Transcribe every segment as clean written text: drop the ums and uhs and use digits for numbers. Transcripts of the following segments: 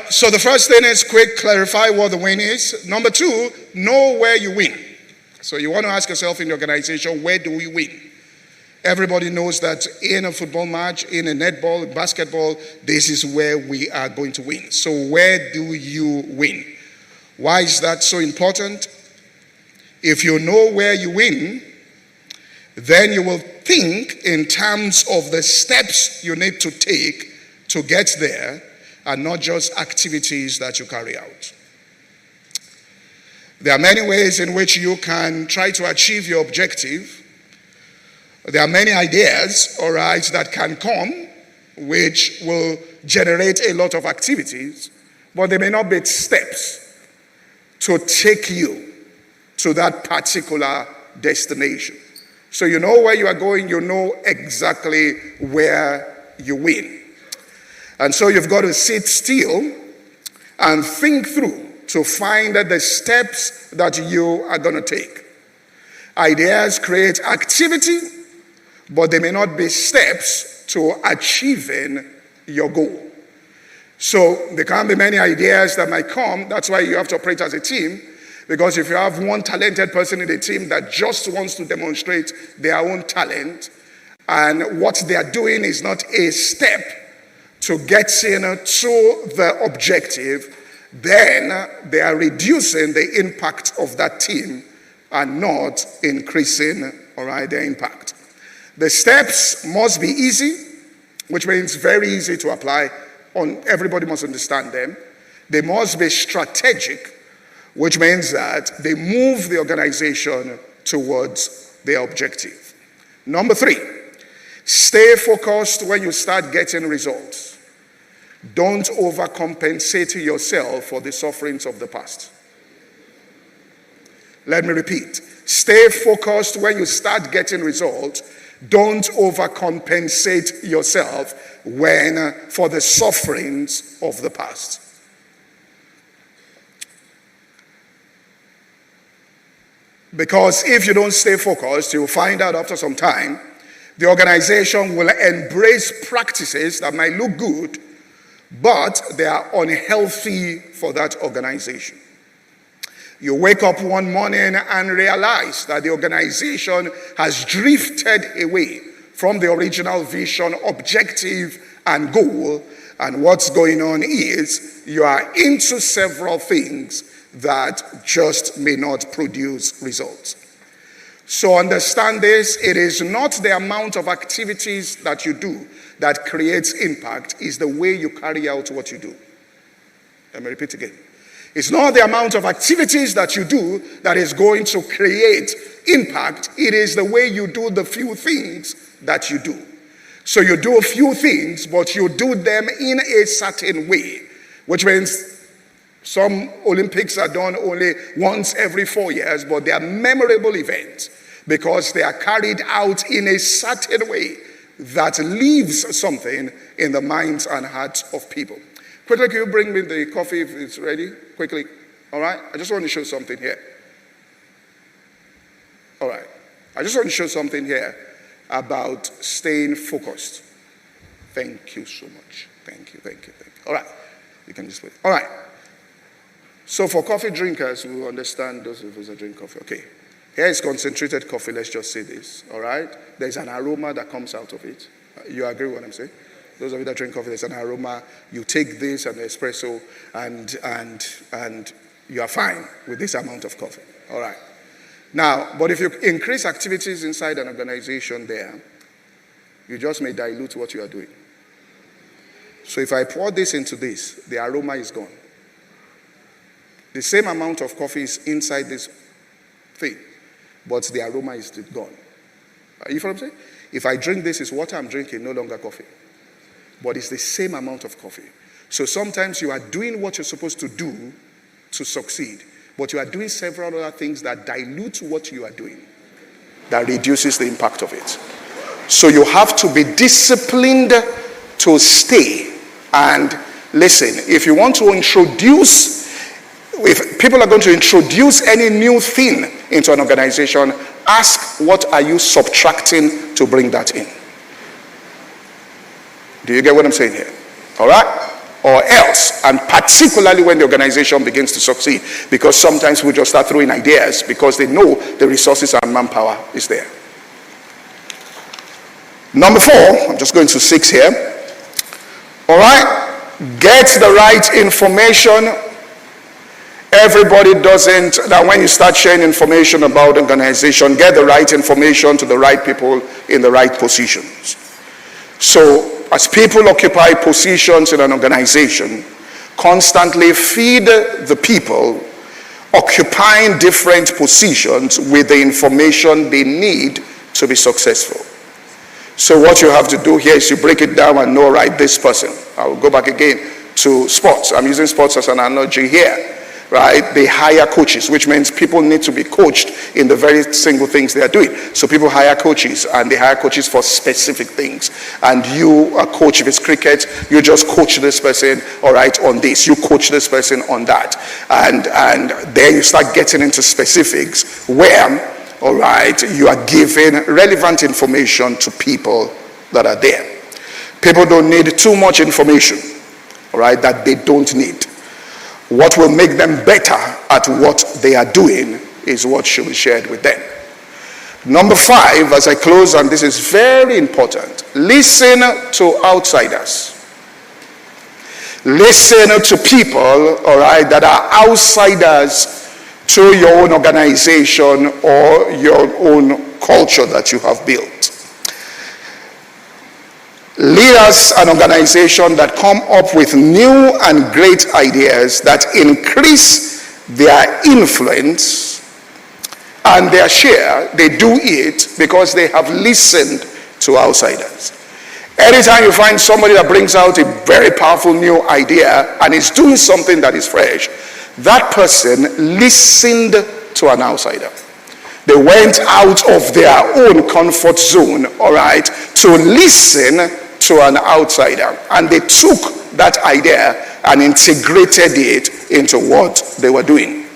so the first thing is quick, clarify what the win is. Number two, know where you win. So you want to ask yourself in the organization, where do we win? Everybody knows that in a football match, in a netball, basketball, this is where we are going to win. So where do you win? Why is that so important? If you know where you win, then you will think in terms of the steps you need to take to get there, and not just activities that you carry out. There are many ways in which you can try to achieve your objective. There are many ideas, all right, that can come, which will generate a lot of activities, but they may not be steps to take you to that particular destination. So you know where you are going, you know exactly where you win. And so you've got to sit still and think through to find the steps that you are going to take. Ideas create activity, but they may not be steps to achieving your goal. So there can be many ideas that might come. That's why you have to operate as a team. Because if you have one talented person in the team that just wants to demonstrate their own talent, and what they are doing is not a step to getting to the objective, then they are reducing the impact of that team and not increasing, all right, their impact. The steps must be easy, which means very easy to apply. Everybody must understand them. They must be strategic, which means that they move the organization towards their objective. Number three, stay focused when you start getting results. Don't overcompensate yourself for the sufferings of the past. Let me repeat. Stay focused when you start getting results. Don't overcompensate yourself for the sufferings of the past. Because if you don't stay focused, you'll find out after some time, the organization will embrace practices that might look good, but they are unhealthy for that organization. You wake up one morning and realize that the organization has drifted away from the original vision, objective, and goal. And what's going on is you are into several things that just may not produce results. So understand this, it is not the amount of activities that you do that creates impact, it's the way you carry out what you do. Let me repeat again. It's not the amount of activities that you do that is going to create impact, it is the way you do the few things that you do. So you do a few things, but you do them in a certain way, which means some Olympics are done only once every 4 years, but they are memorable events because they are carried out in a certain way that leaves something in the minds and hearts of people. Quickly, can you bring me the coffee if it's ready? Quickly. All right? I just want to show something here. All right. I just want to show something here about staying focused. Thank you so much. Thank you. All right. You can just wait. All right. So for coffee drinkers, we will understand those of us that drink coffee. Okay. Here is concentrated coffee. Let's just say this. All right. There's an aroma that comes out of it. You agree with what I'm saying? Those of you that drink coffee, there's an aroma. You take this and espresso, and you are fine with this amount of coffee. All right. Now, but if you increase activities inside an organization there, you just may dilute what you are doing. So if I pour this into this, the aroma is gone. The same amount of coffee is inside this thing, but the aroma is gone. You follow what I'm saying? If I drink this, it's water I'm drinking, no longer coffee. But it's the same amount of coffee. So sometimes you are doing what you're supposed to do to succeed, but you are doing several other things that dilute what you are doing, that reduces the impact of it. So you have to be disciplined to stay. And listen, if you want to if people are going to introduce any new thing into an organization, ask what are you subtracting to bring that in. Do you get what I'm saying here? All right? or else, and particularly when the organization begins to succeed, because sometimes we just start throwing ideas because they know the resources and manpower is there. Number 4, I'm just going to 6 here. All right, get the right information. Everybody doesn't, that when you start sharing information about organization, get the right information to the right people in the right positions. So as people occupy positions in an organization, constantly feed the people occupying different positions with the information they need to be successful. So what you have to do here is you break it down and know, right, this person. I will go back again to sports. I'm using sports as an analogy here. Right? They hire coaches, which means people need to be coached in the very single things they are doing. So people hire coaches, and they hire coaches for specific things. And you are coach, if it's cricket, you just coach this person, all right, on this. You coach this person on that. And then you start getting into specifics where, all right, you are giving relevant information to people that are there. People don't need too much information, all right, that they don't need. What will make them better at what they are doing is what should be shared with them. Number 5, as I close, and this is very important, listen to outsiders. Listen to people, all right, that are outsiders to your own organization or your own culture that you have built. Leaders and organizations that come up with new and great ideas that increase their influence and their share, they do it because they have listened to outsiders. Anytime you find somebody that brings out a very powerful new idea and is doing something that is fresh, that person listened to an outsider. They went out of their own comfort zone, all right, to listen to an outsider, and they took that idea and integrated it into what they were doing.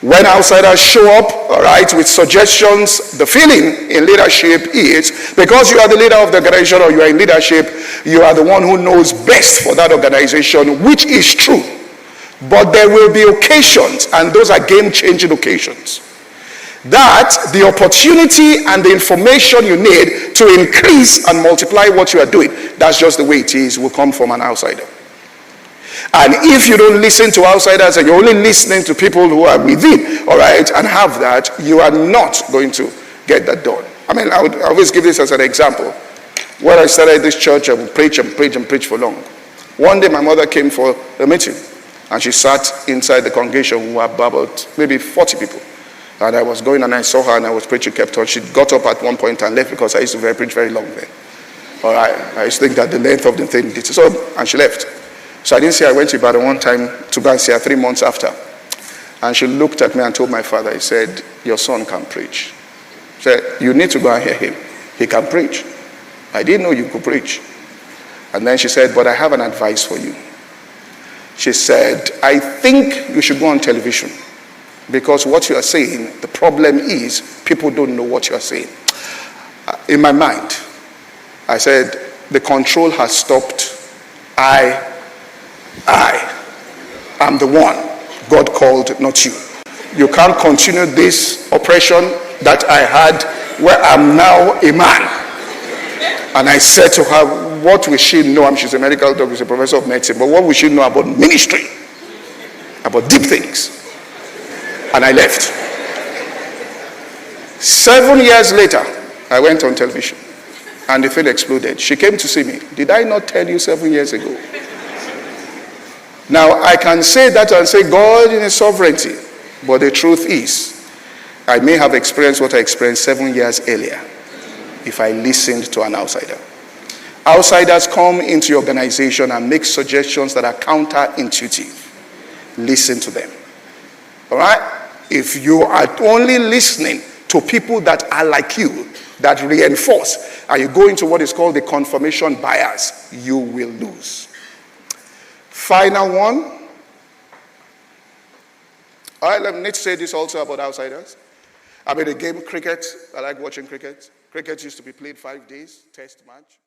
When outsiders show up, all right, with suggestions, the feeling in leadership is, because you are the leader of the organization or you are in leadership, you are the one who knows best for that organization, which is true. But there will be occasions, and those are game-changing occasions, that the opportunity and the information you need to increase and multiply what you are doing, that's just the way it is, will come from an outsider. And if you don't listen to outsiders and you're only listening to people who are within, all right, and have that, you are not going to get that done. I mean, I would always give this as an example. When I started this church, I would preach and preach and preach for long. One day my mother came for a meeting, and she sat inside the congregation. We were about maybe 40 people. And I was going and I saw her and I was preaching, kept on. She got up at one point and left because I used to preach very long then. All right, I used to think that the length of the thing did so, and she left. So I didn't see her. I went to Ibadan one time to go and see her 3 months after. And she looked at me and told my father, he said, your son can preach. She said, you need to go and hear him. He can preach. I didn't know you could preach. And then she said, but I have an advice for you. She said, I think you should go on television. Because what you are saying, the problem is people don't know what you are saying. In my mind, I said, the control has stopped. I am the one God called, not you. You can't continue this oppression that I had where I'm now a man. And I said to her, what will she know? She's a medical doctor, she's a professor of medicine, but what will she know about ministry? About deep things? And I left. 7 years later, I went on television and the thing exploded. She came to see me. Did I not tell you 7 years ago? Now, I can say that and say God in his sovereignty, but the truth is, I may have experienced what I experienced 7 years earlier if I listened to an outsider. Outsiders come into your organization and make suggestions that are counterintuitive. Listen to them. All right? If you are only listening to people that are like you, that reinforce, and you go into what is called the confirmation bias, you will lose. Final one. All right, let me say this also about outsiders. I mean, the game cricket, I like watching cricket. Cricket used to be played 5 days, test match.